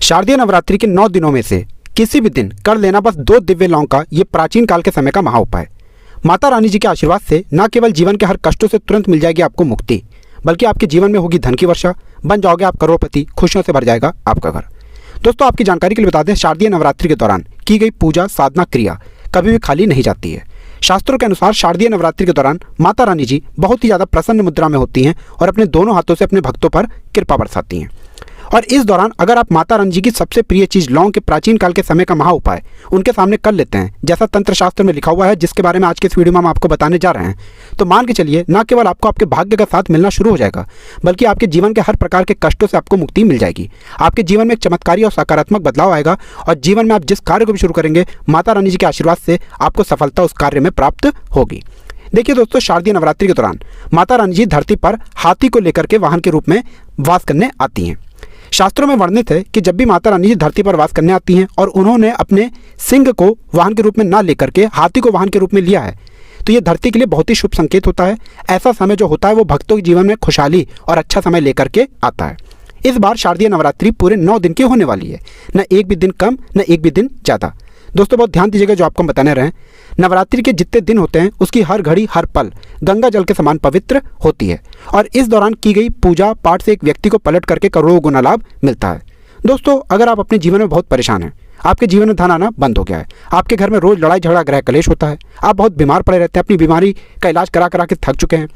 शारदीय नवरात्रि के 9 दिनों में से किसी भी दिन कर लेना बस 2 दिव्य लौंग का ये प्राचीन काल के समय का महा उपाय। माता रानी जी के आशीर्वाद से न केवल जीवन के हर कष्टों से तुरंत मिल जाएगी आपको मुक्ति, बल्कि आपके जीवन में होगी धन की वर्षा, बन जाओगे आप करोड़पति, खुशियों से भर जाएगा आपका घर। दोस्तों, आपकी जानकारी के लिए बता दें, शारदीय नवरात्रि के दौरान की गई पूजा साधना क्रिया कभी भी खाली नहीं जाती है। शास्त्रों के अनुसार शारदीय नवरात्रि के दौरान माता रानी जी बहुत ही ज़्यादा प्रसन्न मुद्रा में होती हैं और अपने दोनों हाथों से अपने भक्तों पर कृपा बरसाती हैं। और इस दौरान अगर आप माता रानी जी की सबसे प्रिय चीज़ लौंग के प्राचीन काल के समय का महा उपाय उनके सामने कर लेते हैं, जैसा तंत्र शास्त्र में लिखा हुआ है, जिसके बारे में आज के इस वीडियो में हम आपको बताने जा रहे हैं, तो मान के चलिए न केवल आपको आपके भाग्य का साथ मिलना शुरू हो जाएगा, बल्कि आपके जीवन के हर प्रकार के कष्टों से आपको मुक्ति मिल जाएगी। आपके जीवन में एक चमत्कारी और सकारात्मक बदलाव आएगा और जीवन में आप जिस कार्य को भी शुरू करेंगे, माता रानी जी के आशीर्वाद से आपको सफलता उस कार्य में प्राप्त होगी। देखिए दोस्तों, शारदीय नवरात्रि के दौरान माता रानी जी धरती पर हाथी को लेकर के वाहन के रूप में वास करने आती हैं। शास्त्रों में वर्णित है कि जब भी माता रानी जी धरती पर वास करने आती हैं और उन्होंने अपने सिंह को वाहन के रूप में ना लेकर के हाथी को वाहन के रूप में लिया है, तो ये धरती के लिए बहुत ही शुभ संकेत होता है। ऐसा समय जो होता है वो भक्तों के जीवन में खुशहाली और अच्छा समय लेकर के आता है। इस बार शारदीय नवरात्रि पूरे 9 दिन की होने वाली है, न एक भी दिन कम न एक भी दिन ज़्यादा। दोस्तों, बहुत ध्यान दीजिएगा, जो आपको हम बताने रहे हैं, नवरात्रि के जितने दिन होते हैं उसकी हर घड़ी हर पल गंगा जल के समान पवित्र होती है और इस दौरान की गई पूजा पाठ से एक व्यक्ति को पलट करके करोड़ों गुना लाभ मिलता है। दोस्तों, अगर आप अपने जीवन में बहुत परेशान हैं, आपके जीवन में धन आना बंद हो गया है, आपके घर में रोज लड़ाई झगड़ा गृह कलेश होता है, आप बहुत बीमार पड़े रहते हैं, अपनी बीमारी का इलाज करा करा के थक चुके हैं,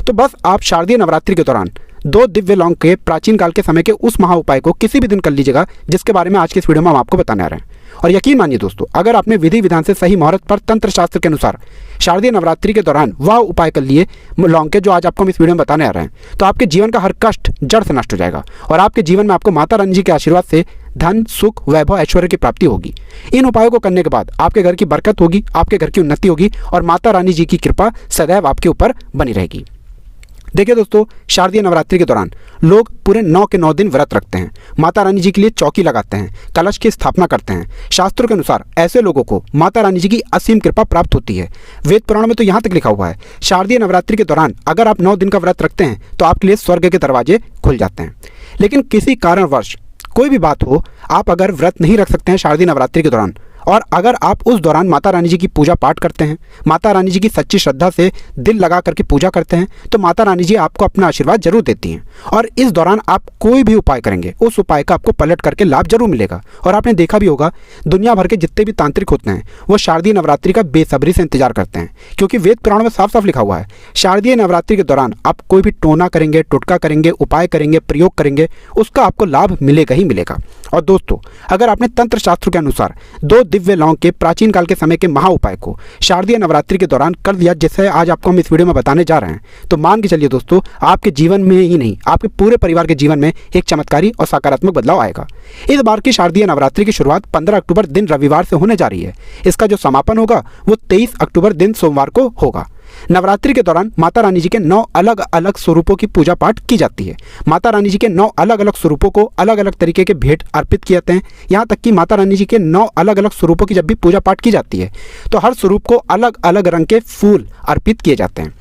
तो बस आप शारदीय नवरात्रि के दौरान 2 दिव्य लौंग के प्राचीन काल के समय के उस महा उपाय को किसी भी दिन कर लीजिएगा, जिसके बारे में आज की इस वीडियो में हम आपको बताने आ रहे हैं। और यकीन मानिए दोस्तों, अगर आपने विधि विधान से सही मुहूर्त पर तंत्र शास्त्र के अनुसार शारदीय नवरात्रि के दौरान वह उपाय कर लिए लौंग के, जो आज आपको हम इस वीडियो में बताने आ रहे हैं, तो आपके जीवन का हर कष्ट जड़ से नष्ट हो जाएगा और आपके जीवन में आपको माता रानी जी के आशीर्वाद से धन, सुख, वैभव, ऐश्वर्य की प्राप्ति होगी। इन उपायों को करने के बाद आपके घर की बरकत होगी, आपके घर की उन्नति होगी और माता रानी जी की कृपा सदैव आपके ऊपर बनी रहेगी। देखिए दोस्तों, शारदीय नवरात्रि के दौरान लोग पूरे 9 के 9 दिन व्रत रखते हैं, माता रानी जी के लिए चौकी लगाते हैं, कलश की स्थापना करते हैं। शास्त्रों के अनुसार ऐसे लोगों को माता रानी जी की असीम कृपा प्राप्त होती है। वेद पुराण में तो यहाँ तक लिखा हुआ है, शारदीय नवरात्रि के दौरान अगर आप 9 दिन का व्रत रखते हैं तो आपके लिए स्वर्ग के दरवाजे खुल जाते हैं। लेकिन किसी कारणवश कोई भी बात हो, आप अगर व्रत नहीं रख सकते हैं शारदीय नवरात्रि के दौरान, और अगर आप उस दौरान माता रानी जी की पूजा पाठ करते हैं, माता रानी जी की सच्ची श्रद्धा से दिल लगा करके पूजा करते हैं, तो माता रानी जी आपको अपना आशीर्वाद जरूर देती हैं। और इस दौरान आप कोई भी उपाय करेंगे, उस उपाय का आपको पलट करके लाभ जरूर मिलेगा। और आपने देखा भी होगा, दुनिया भर के जितने भी तांत्रिक होते हैं वो शारदीय नवरात्रि का बेसब्री से इंतजार करते हैं, क्योंकि वेद पुराण में साफ साफ लिखा हुआ है, शारदीय नवरात्रि के दौरान आप कोई भी टोना करेंगे, टोटका करेंगे, उपाय करेंगे, प्रयोग करेंगे, उसका आपको लाभ मिलेगा ही मिलेगा। और दोस्तों, अगर आपने तंत्र शास्त्र के अनुसार 2 दिव्य लौंग के प्राचीन काल के समय के महा उपाय को शारदीय नवरात्रि के दौरान कर लिया, जैसे आज आपको हम इस वीडियो में बताने जा रहे हैं, तो मान के चलिए दोस्तों, आपके जीवन में ही नहीं, आपके पूरे परिवार के जीवन में एक चमत्कारी और सकारात्मक बदलाव आएगा। इस बार की शारदीय नवरात्रि की शुरुआत 15 अक्टूबर दिन रविवार से होने जा रही है। इसका जो समापन होगा वो 23 अक्टूबर दिन सोमवार को होगा। नवरात्रि के दौरान माता रानी जी के 9 अलग अलग स्वरूपों की पूजा पाठ की जाती है। माता रानी जी के 9 अलग अलग स्वरूपों को अलग अलग तरीके के भेंट अर्पित किए जाते हैं। यहाँ तक कि माता रानी जी के 9 अलग अलग स्वरूपों की जब भी पूजा पाठ की जाती है, तो हर स्वरूप को अलग अलग रंग के फूल अर्पित किए जाते हैं।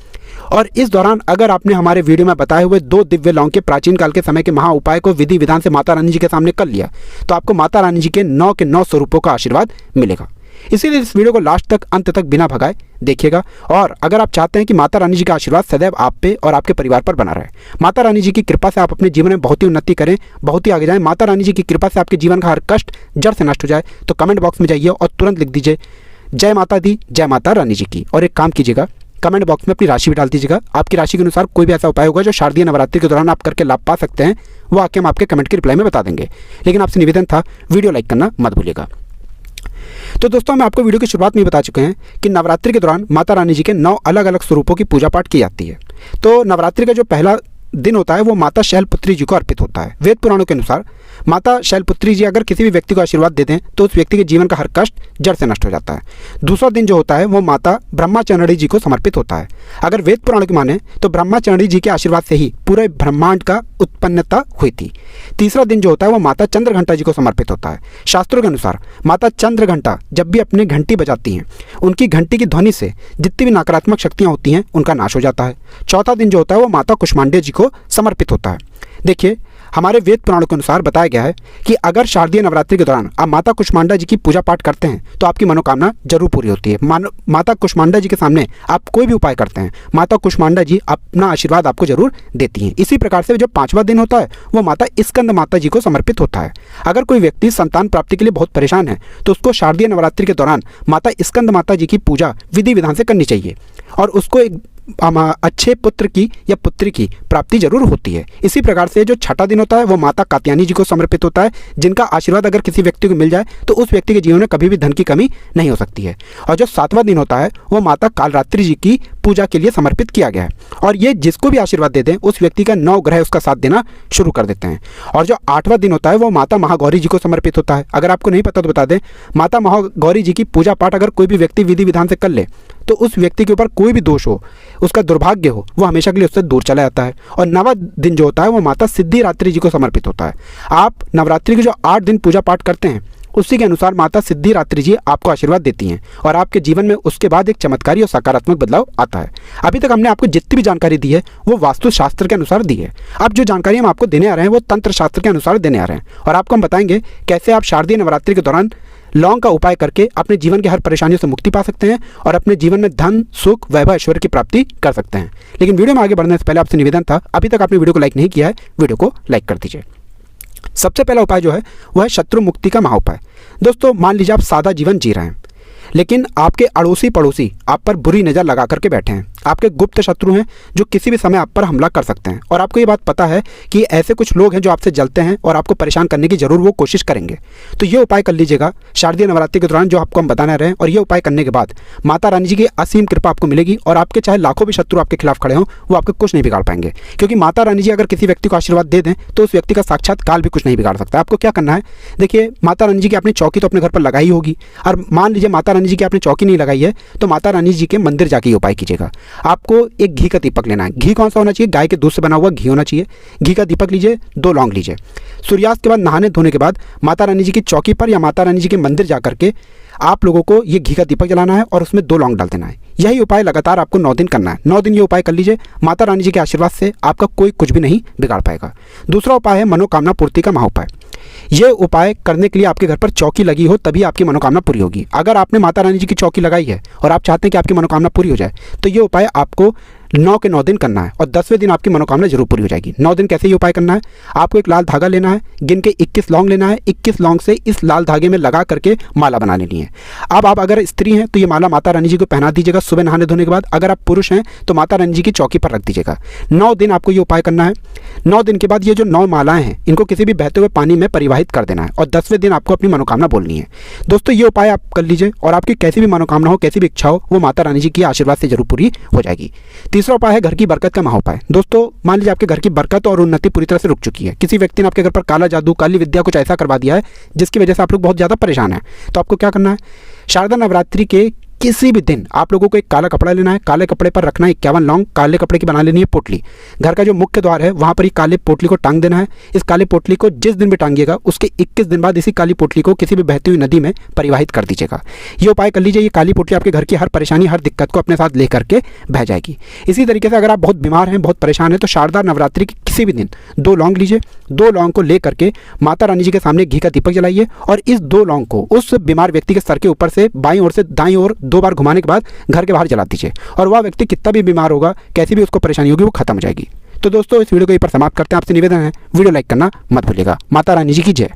और इस दौरान अगर आपने हमारे वीडियो में बताए हुए 2 दिव्य लौंग के प्राचीन काल के समय के महा उपाय को विधि विधान से माता रानी जी के सामने कर लिया, तो आपको माता रानी जी के 9 के 9 स्वरूपों का आशीर्वाद मिलेगा। इसीलिए इस वीडियो को लास्ट तक, अंत तक बिना भगाए देखिएगा। और अगर आप चाहते हैं कि माता रानी जी का आशीर्वाद सदैव आप पे और आपके परिवार पर बना रहे, माता रानी जी की कृपा से आप अपने जीवन में बहुत ही उन्नति करें, बहुत ही आगे जाएं, माता रानी जी की कृपा से आपके जीवन का हर कष्ट जड़ से नष्ट हो जाए, तो कमेंट बॉक्स में जाइए और तुरंत लिख दीजिए जय माता दी, जय माता रानी जी की। और एक काम कीजिएगा, कमेंट बॉक्स में अपनी राशि भी डाल दीजिएगा। आपकी राशि के अनुसार कोई भी ऐसा उपाय होगा जो शारदीय नवरात्रि के दौरान आप करके लाभ पा सकते हैं, वो आके हम आपके कमेंट के रिप्लाई में बता देंगे। लेकिन आपसे निवेदन था, वीडियो लाइक करना मत भूलिएगा। तो दोस्तों, हम आपको वीडियो की शुरुआत में बता चुके हैं कि नवरात्रि के दौरान माता रानी जी के 9 अलग अलग स्वरूपों की पूजा पाठ की जाती है। तो नवरात्रि का जो पहला दिन होता है वो माता शैलपुत्री जी को अर्पित होता है। वेद पुराणों के अनुसार माता शैलपुत्री जी अगर किसी भी व्यक्ति को आशीर्वाद दे दें तो उस व्यक्ति के जीवन का हर कष्ट जड़ से नष्ट हो जाता है। दूसरा दिन जो होता है वो माता ब्रह्माचरणी जी को समर्पित होता है। अगर वेद पुराण की माने तो ब्रह्माचरणी जी के आशीर्वाद से ही पूरे ब्रह्मांड का उत्पन्नता हुई थी। तीसरा दिन जो होता है वो माता चंद्रघंटा जी को समर्पित होता है। शास्त्रों के अनुसार माता चंद्रघंटा जब भी अपनी घंटी बजाती हैं, उनकी घंटी की ध्वनि से जितनी भी नकारात्मक शक्तियाँ होती हैं उनका नाश हो जाता है। चौथा दिन जो होता है वो माता कुष्मांडा जी को समर्पित होता है। देखिए, हमारे वेद पुराणों के अनुसार बताया गया है कि अगर शारदीय नवरात्रि के दौरान आप माता कुष्मांडा जी की पूजा पाठ करते हैं तो आपकी मनोकामना जरूर पूरी होती है। माता कुष्मांडा जी के सामने आप कोई भी उपाय करते हैं, माता कुष्मांडा जी अपना आशीर्वाद आपको जरूर देती हैं। इसी प्रकार से जो 5वां दिन होता है वो माता स्कंद माता जी को समर्पित होता है। अगर कोई व्यक्ति संतान प्राप्ति के लिए बहुत परेशान है तो उसको शारदीय नवरात्रि के दौरान माता स्कंद माता जी की पूजा विधि विधान से करनी चाहिए और उसको एक अच्छे पुत्र की या पुत्री की प्राप्ति जरूर होती है। इसी प्रकार से जो 6ठा दिन होता है वो माता कात्यायनी जी को समर्पित होता है, जिनका आशीर्वाद अगर किसी व्यक्ति को मिल जाए तो उस व्यक्ति के जीवन में कभी भी धन की कमी नहीं हो सकती है। और जो 7वां दिन होता है वो माता कालरात्रि जी की पूजा के लिए समर्पित किया गया है और ये जिसको भी आशीर्वाद देते हैं उस व्यक्ति का 9 ग्रह उसका साथ देना शुरू कर देते हैं। और जो 8वां दिन होता है वो माता महागौरी जी को समर्पित होता है। अगर आपको नहीं पता तो बता दें, माता महागौरी जी की पूजा पाठ अगर कोई भी व्यक्ति विधि विधान से कर ले तो उस व्यक्ति के ऊपर कोई भी दोष हो, उसका दुर्भाग्य हो, वो हमेशा के लिए उससे दूर चला जाता है। और 9वां दिन जो होता है वो माता सिद्धिरात्रि जी को समर्पित होता है। आप नवरात्रि के जो 8 दिन पूजा पाठ करते हैं उसी के अनुसार माता सिद्धिरात्रि जी आपको आशीर्वाद देती हैं और आपके जीवन में उसके बाद एक चमत्कारी और सकारात्मक बदलाव आता है। अभी तक हमने आपको जितनी भी जानकारी दी है वो वास्तु शास्त्र के अनुसार दी है। अब जो जानकारी हम आपको देने आ रहे हैं वो तंत्र शास्त्र के अनुसार देने आ रहे हैं और आपको हम बताएंगे कैसे आप शारदीय नवरात्रि के दौरान लौंग का उपाय करके अपने जीवन की हर परेशानियों से मुक्ति पा सकते हैं और अपने जीवन में धन, सुख, वैभव, ऐश्वर्य की प्राप्ति कर सकते हैं। लेकिन वीडियो में आगे बढ़ने से पहले आपसे निवेदन था, अभी तक आपने वीडियो को लाइक नहीं किया है, वीडियो को लाइक कर दीजिए। सबसे पहला उपाय जो है वह है शत्रु मुक्ति का महाउपाय। दोस्तों, मान लीजिए आप सादा जीवन जी रहे हैं लेकिन आपके अड़ोसी पड़ोसी आप पर बुरी नज़र लगा करके बैठे हैं। आपके गुप्त शत्रु हैं जो किसी भी समय आप पर हमला कर सकते हैं और आपको ये बात पता है कि ऐसे कुछ लोग हैं जो आपसे जलते हैं और आपको परेशान करने की जरूर वो कोशिश करेंगे। तो ये उपाय कर लीजिएगा शारदीय नवरात्रि के दौरान जो आपको हम बताने रहे हैं और ये उपाय करने के बाद माता रानी जी की असीम कृपा आपको मिलेगी और आपके चाहे लाखों भी शत्रु आपके खिलाफ खड़े हों वो आपको कुछ नहीं बिगाड़ पाएंगे, क्योंकि माता रानी जी अगर किसी व्यक्ति को आशीर्वाद दे दें तो उस व्यक्ति का साक्षात काल भी कुछ नहीं बिगाड़ सकता। आपको क्या करना है, देखिए, माता रानी जी की आपने चौकी तो अपने घर पर लगाई होगी और मान लीजिए माता रानी जी की आपने चौकी नहीं लगाई है तो माता रानी जी के मंदिर जाके ये उपाय कीजिएगा। आपको एक घी का दीपक लेना है। घी कौन सा होना चाहिए, गाय के दूध से बना हुआ घी होना चाहिए। घी का दीपक लीजिए, 2 लौंग लीजिए। सूर्यास्त के बाद नहाने धोने के बाद माता रानी जी की चौकी पर या माता रानी जी के मंदिर जाकर के आप लोगों को ये घी का दीपक जलाना है और उसमें 2 लौंग डाल देना है। यही उपाय लगातार आपको 9 दिन करना है। 9 दिन ये उपाय कर लीजिए, माता रानी जी के आशीर्वाद से आपका कोई कुछ भी नहीं बिगाड़ पाएगा। दूसरा उपाय है मनोकामना पूर्ति का महाउपाय। ये उपाय करने के लिए आपके घर पर चौकी लगी हो तभी आपकी मनोकामना पूरी होगी। अगर आपने माता रानी जी की चौकी लगाई है और आप चाहते हैं कि आपकी मनोकामना पूरी हो जाए तो ये उपाय आपको 9 के 9 दिन करना है और 10वें दिन आपकी मनोकामना जरूर पूरी हो जाएगी। 9 दिन कैसे ये उपाय करना है, आपको एक लाल धागा लेना है, गिन के 21 लौंग लेना है, 21 लौंग से इस लाल धागे में लगा करके माला बना लेनी है। अब आप अगर स्त्री हैं तो ये माला माता रानी जी को पहना दीजिएगा सुबह नहाने धोने के बाद। अगर आप पुरुष हैं तो माता रानी जी की चौकी पर रख दीजिएगा। 9 दिन आपको ये उपाय करना है। 9 दिन के बाद ये जो 9 मालाएं हैं इनको किसी भी बहते हुए पानी में परिवाहित कर देना है और 10वें दिन आपको अपनी मनोकामना बोलनी है। दोस्तों, ये उपाय आप कर लीजिए और आपकी कैसी भी मनोकामना हो, कैसी भी इच्छा हो, वो माता रानी जी की आशीर्वाद से जरूर पूरी हो जाएगी। तीसरा उपाय है घर की बरकत का महाउपाय। दोस्तों, मान लीजिए आपके घर की बरकत और उन्नति पूरी तरह से रुक चुकी है। किसी व्यक्ति ने आपके घर पर काला जादू, काली विद्या कुछ ऐसा करवा दिया है जिसकी वजह से आप लोग बहुत ज़्यादा परेशान हैं। तो आपको क्या करना है, शारदा नवरात्रि के किसी भी दिन आप लोगों को एक काला कपड़ा लेना है, काले कपड़े पर रखना है 51 लौंग, काले कपड़े की बना लेनी है पोटली। घर का जो मुख्य द्वार है वहाँ पर ही काले पोटली को टांग देना है। इस काले पोटली को जिस दिन भी टांगिएगा उसके 21 दिन बाद इसी काली पोटली को किसी भी बहती हुई नदी में परिवाहित कर दीजिएगा। ये उपाय कर लीजिए, ये काली पोटली आपके घर की हर परेशानी, हर दिक्कत को अपने साथ ले करके बह जाएगी। इसी तरीके से अगर आप बहुत बीमार हैं, बहुत परेशान हैं तो शारदा नवरात्रि के किसी भी दिन 2 लौंग लीजिए। 2 लौंग को ले करके माता रानी जी के सामने घी का दीपक जलाइए और इस 2 लौंग को उस बीमार व्यक्ति के सर के ऊपर से बाईं ओर से दाईं ओर 2 बार घुमाने के बाद घर के बाहर जला दीजिए और वह व्यक्ति कितना भी बीमार होगा, कैसी भी उसको परेशानी होगी, वो खत्म हो जाएगी। तो दोस्तों, इस वीडियो को यहीं पर समाप्त करते हैं। आपसे निवेदन है वीडियो लाइक करना मत भूलिएगा। माता रानी जी की जय।